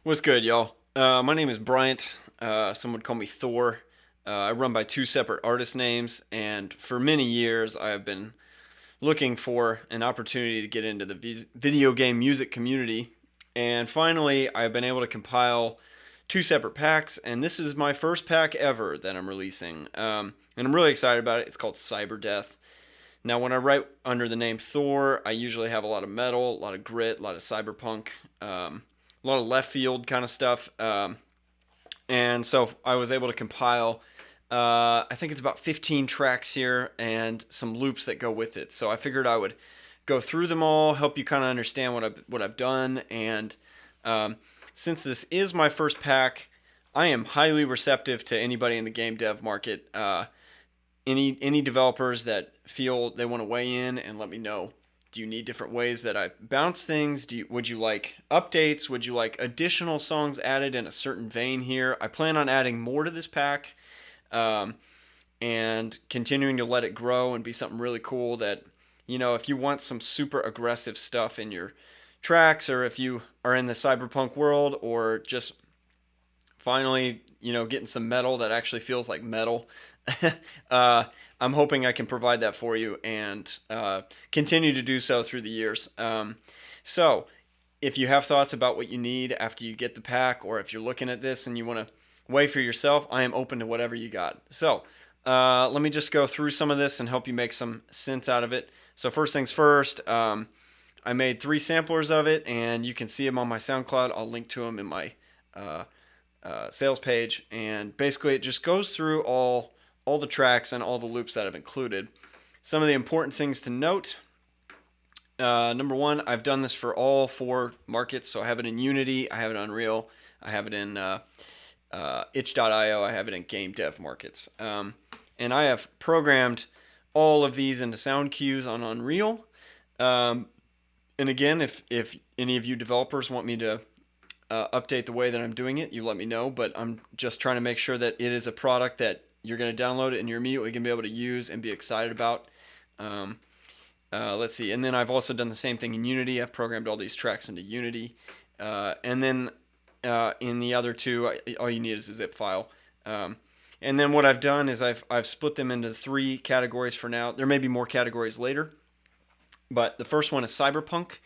What's good, y'all? My name is Bryant. Some would call me Thor. I run by two separate artist names, and for many years I have been looking for an opportunity to get into the video game music community. And finally, I've been able to compile two separate packs, and this is my first pack ever that I'm releasing. And I'm really excited about it. It's called Cyber Death. Now, when I write under the name Thor, I usually have a lot of metal, a lot of grit, a lot of cyberpunk, a lot of left field kind of stuff. And so I was able to compile, I think it's about 15 tracks here and some loops that go with it. So I figured I would go through them all, help you kind of understand what I've done. And since this is my first pack, I am highly receptive to anybody in the game dev market. Any developers that feel they want to weigh in and let me know. Do you need different ways that I bounce things? Would you like updates? Would you like additional songs added in a certain vein here? I plan on adding more to this pack, and continuing to let it grow and be something really cool that, if you want some super aggressive stuff in your tracks, or if you are in the cyberpunk world, or just finally, getting some metal that actually feels like metal. I'm hoping I can provide that for you and continue to do so through the years. So if you have thoughts about what you need after you get the pack, or if you're looking at this and you want to weigh for yourself, I am open to whatever you got. So let me just go through some of this and help you make some sense out of it. So first things first, I made 3 samplers of it, and you can see them on my SoundCloud. I'll link to them in my sales page, and basically it just goes through all the tracks and all the loops that I've included. Some of the important things to note: number one, I've done this for all 4 markets. So I have it in Unity, I have it on Unreal, I have it in itch.io, I have it in game dev markets, and I have programmed all of these into sound cues on Unreal. And again, if any of you developers want me to update the way that I'm doing it, you let me know. But I'm just trying to make sure that it is a product that you're going to download it and you're immediately going to be able to use and be excited about. Let's see. And then I've also done the same thing in Unity. I've programmed all these tracks into Unity. And then in the other 2, all you need is a zip file. And then what I've done is I've split them into 3 categories for now. There may be more categories later. But the first one is Cyberpunk.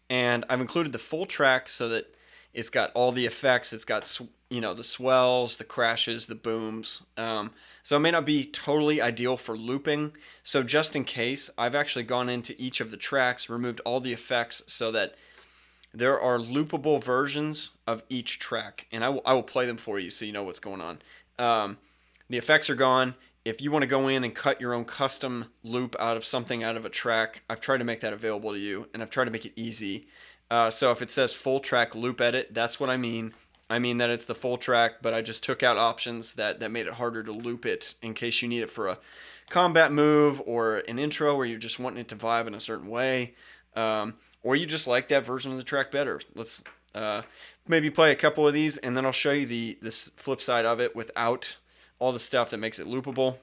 And I've included the full track so that it's got all the effects. It's got, the swells, the crashes, the booms. So it may not be totally ideal for looping. So just in case, I've actually gone into each of the tracks, removed all the effects so that there are loopable versions of each track. And I will play them for you so you know what's going on. The effects are gone. If you want to go in and cut your own custom loop out of something out of a track, I've tried to make that available to you, and I've tried to make it easy. So if it says full track loop edit, that's what I mean. I mean that it's the full track, but I just took out options that made it harder to loop it in case you need it for a combat move or an intro where you're just wanting it to vibe in a certain way, or you just like that version of the track better. Let's maybe play a couple of these, and then I'll show you the flip side of it without all the stuff that makes it loopable.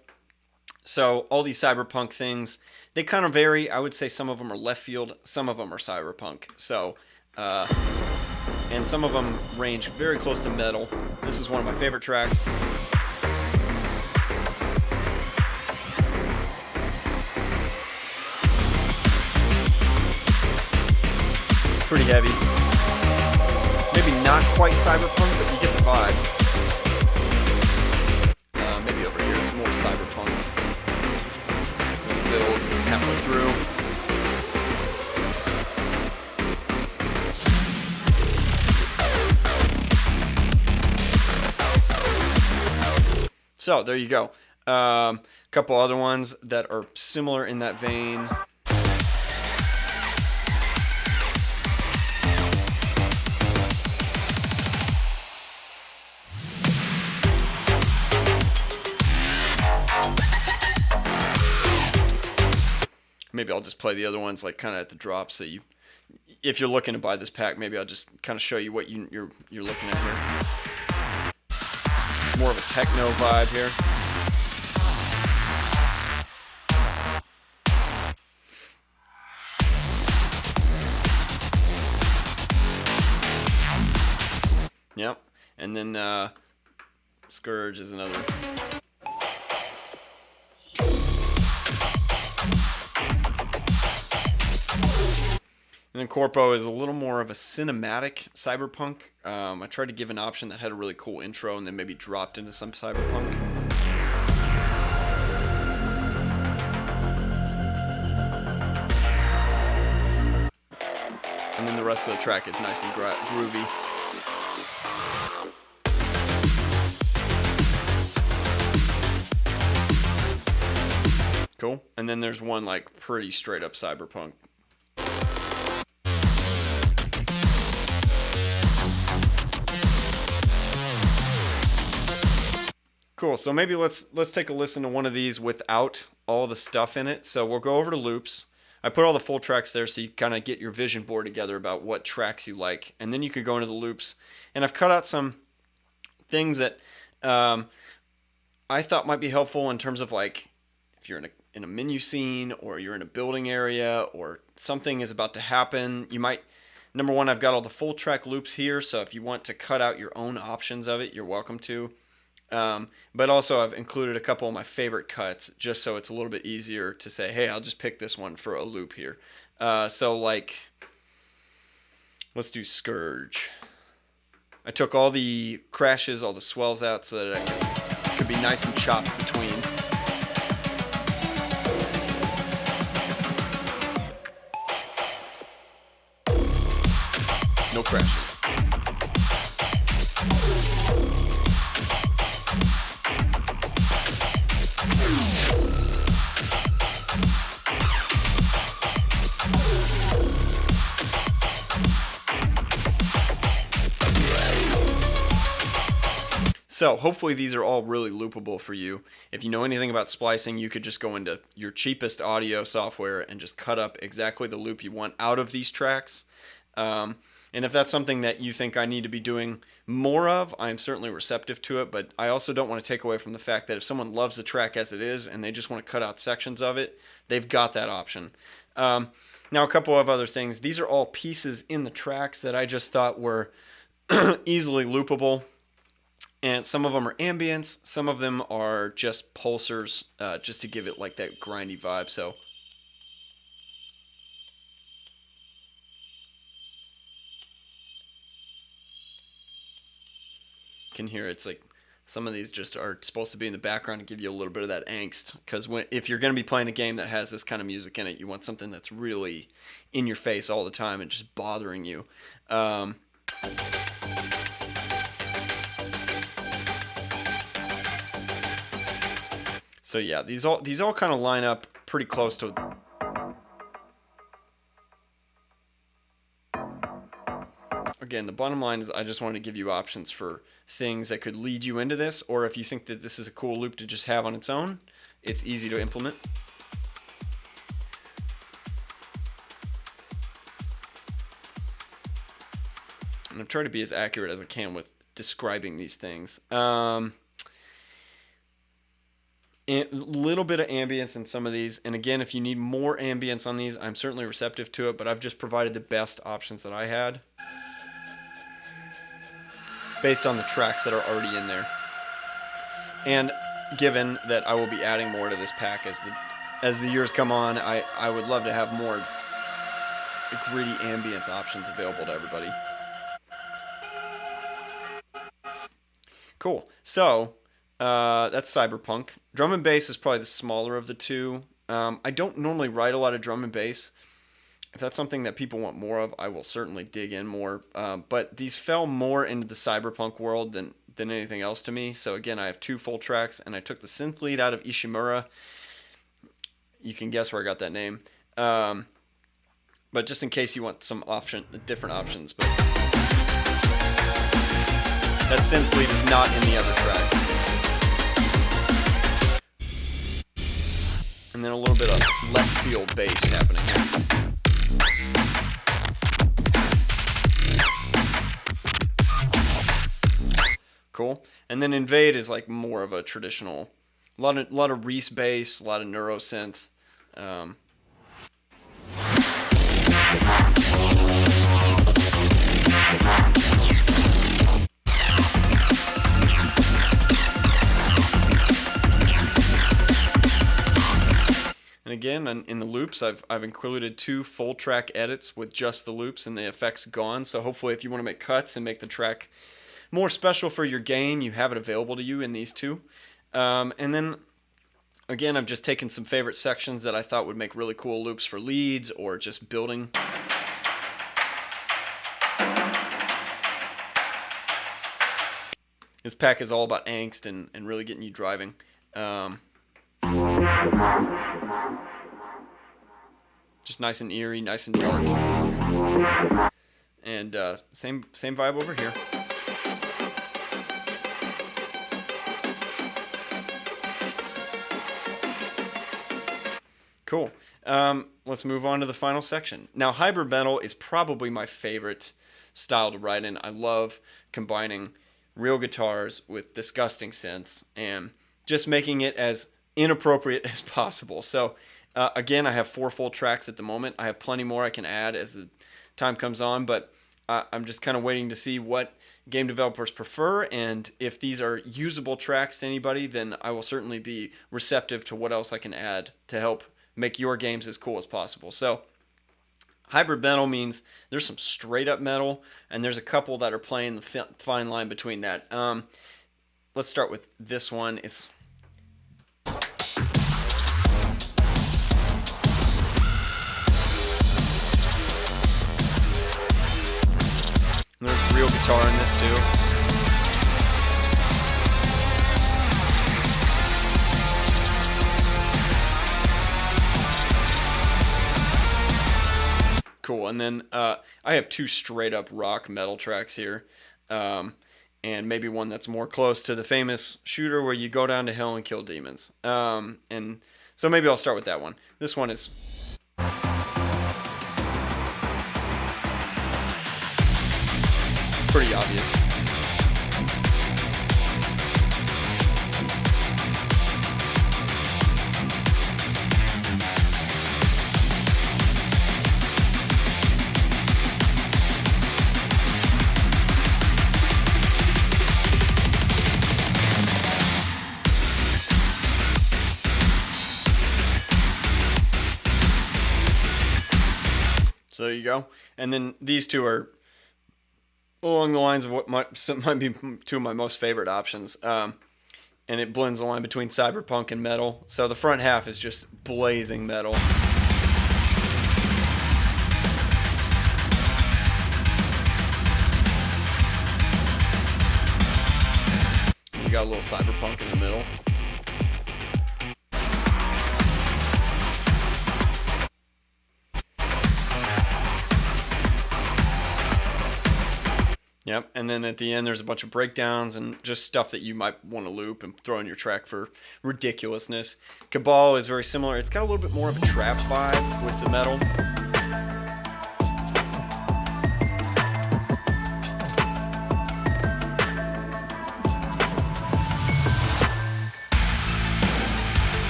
So all these cyberpunk things, they kind of vary. I would say some of them are left field, some of them are cyberpunk. So, and some of them range very close to metal. This is one of my favorite tracks. Pretty heavy. Maybe not quite cyberpunk, but you get the vibe. Maybe over here it's more cyberpunk. Build halfway through. So there you go. A couple other ones that are similar in that vein. Maybe I'll just play the other ones like kind of at the drop, so if you're looking to buy this pack, maybe I'll just kind of show you what you're looking at here. More of a techno vibe here. Yep. And then Scourge is another. And then Corpo is a little more of a cinematic cyberpunk. I tried to give an option that had a really cool intro and then maybe dropped into some cyberpunk. And then the rest of the track is nice and groovy. Cool. And then there's one like pretty straight up cyberpunk. Cool. So maybe let's take a listen to one of these without all the stuff in it. So we'll go over to loops. I put all the full tracks there so you kind of get your vision board together about what tracks you like. And then you could go into the loops. And I've cut out some things that I thought might be helpful in terms of like if you're in a menu scene or you're in a building area or something is about to happen. You might, number one, I've got all the full track loops here. So if you want to cut out your own options of it, you're welcome to. But also I've included a couple of my favorite cuts just so it's a little bit easier to say, hey, I'll just pick this one for a loop here. So like, let's do Scourge. I took all the crashes, all the swells out so that it could be nice and chopped between. No crashes. So hopefully these are all really loopable for you. If you know anything about splicing, you could just go into your cheapest audio software and just cut up exactly the loop you want out of these tracks. And if that's something that you think I need to be doing more of, I'm certainly receptive to it. But I also don't want to take away from the fact that if someone loves the track as it is and they just want to cut out sections of it, they've got that option. Now, a couple of other things. These are all pieces in the tracks that I just thought were easily loopable. And some of them are ambience, some of them are just pulsers, just to give it like that grindy vibe. So you can hear it's like some of these just are supposed to be in the background and give you a little bit of that angst. Because if you're going to be playing a game that has this kind of music in it, you want something that's really in your face all the time and just bothering you. So yeah, these all kind of line up pretty close to. Again, the bottom line is I just wanted to give you options for things that could lead you into this, or if you think that this is a cool loop to just have on its own, it's easy to implement. And I've tried to be as accurate as I can with describing these things. A little bit of ambience in some of these, and again, if you need more ambience on these, I'm certainly receptive to it, but I've just provided the best options that I had based on the tracks that are already in there. And given that I will be adding more to this pack as the years come on, I would love to have more gritty ambience options available to everybody. Cool. So that's Cyberpunk. Drum and bass is probably the smaller of the two. I don't normally write a lot of drum and bass. If that's something that people want more of, I will certainly dig in more. But these fell more into the Cyberpunk world than anything else to me. So again, I have two full tracks, and I took the synth lead out of Ishimura. You can guess where I got that name. But just in case you want some different options. But that synth lead is not in the other track. And then a little bit of left field bass happening. Cool. And then Invade is like more of a traditional, a lot of Reese bass, a lot of neurosynth. again, in the loops, I've included 2 full track edits with just the loops and the effects gone. So hopefully, if you want to make cuts and make the track more special for your game, you have it available to you in these 2. And then again, I've just taken some favorite sections that I thought would make really cool loops for leads or just building. This pack is all about angst and really getting you driving. Just nice and eerie, nice and dark. And same vibe over here. Cool. Let's move on to the final section. Now, hybrid metal is probably my favorite style to write in. I love combining real guitars with disgusting synths and just making it as inappropriate as possible. So again, I have 4 full tracks at the moment. I have plenty more I can add as the time comes on, but I'm just kind of waiting to see what game developers prefer, and if these are usable tracks to anybody, then I will certainly be receptive to what else I can add to help make your games as cool as possible. So hybrid metal means there's some straight up metal, and there's a couple that are playing the fine line between that. Let's start with this one. There's real guitar in this too. Cool. And then I have 2 straight up rock metal tracks here. And maybe one that's more close to the famous shooter where you go down to hell and kill demons. And so maybe I'll start with that one. This one is pretty obvious. So there you go. And then these 2 are along the lines of what might be 2 of my most favorite options. And it blends the line between cyberpunk and metal. So the front half is just blazing metal. You got a little cyberpunk in the middle. Yep, and then at the end there's a bunch of breakdowns and just stuff that you might want to loop and throw in your track for ridiculousness. Cabal is very similar. It's got a little bit more of a trap vibe with the metal.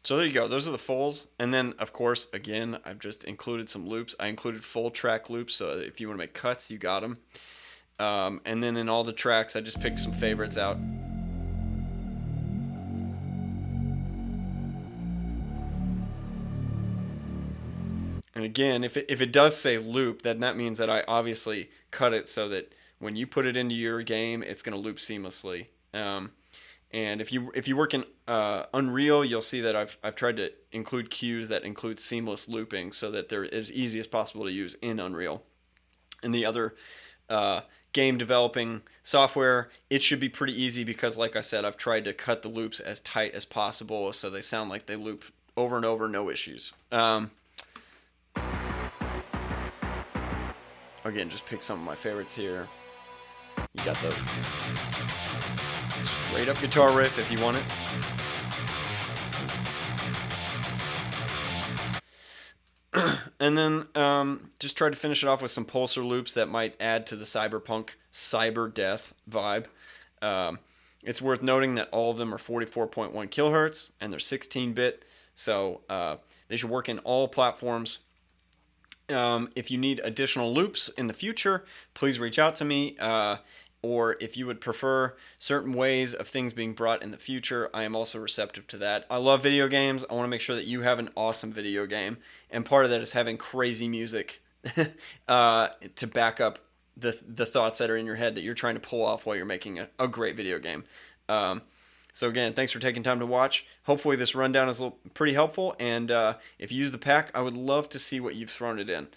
So there you go. Those are the fulls. And then, of course, again, I've just included some loops. I included full track loops, so that if you want to make cuts, you got them. And then in all the tracks, I just picked some favorites out. And again, if it does say loop, then that means that I obviously cut it so that when you put it into your game, it's going to loop seamlessly. And if you work in Unreal, you'll see that I've tried to include cues that include seamless looping so that they're as easy as possible to use in Unreal. In the other game developing software, it should be pretty easy because, like I said, I've tried to cut the loops as tight as possible so they sound like they loop over and over, no issues. Again, just pick some of my favorites here. You got the straight up guitar riff if you want it. And then just try to finish it off with some pulsar loops that might add to the cyberpunk cyber death vibe. It's worth noting that all of them are 44.1 kilohertz and they're 16-bit, so they should work in all platforms. If you need additional loops in the future, please reach out to me. or if you would prefer certain ways of things being brought in the future, I am also receptive to that. I love video games. I want to make sure that you have an awesome video game, and part of that is having crazy music to back up the thoughts that are in your head that you're trying to pull off while you're making a great video game. Um, so again, thanks for taking time to watch. Hopefully this rundown is pretty helpful, and if you use the pack, I would love to see what you've thrown it in.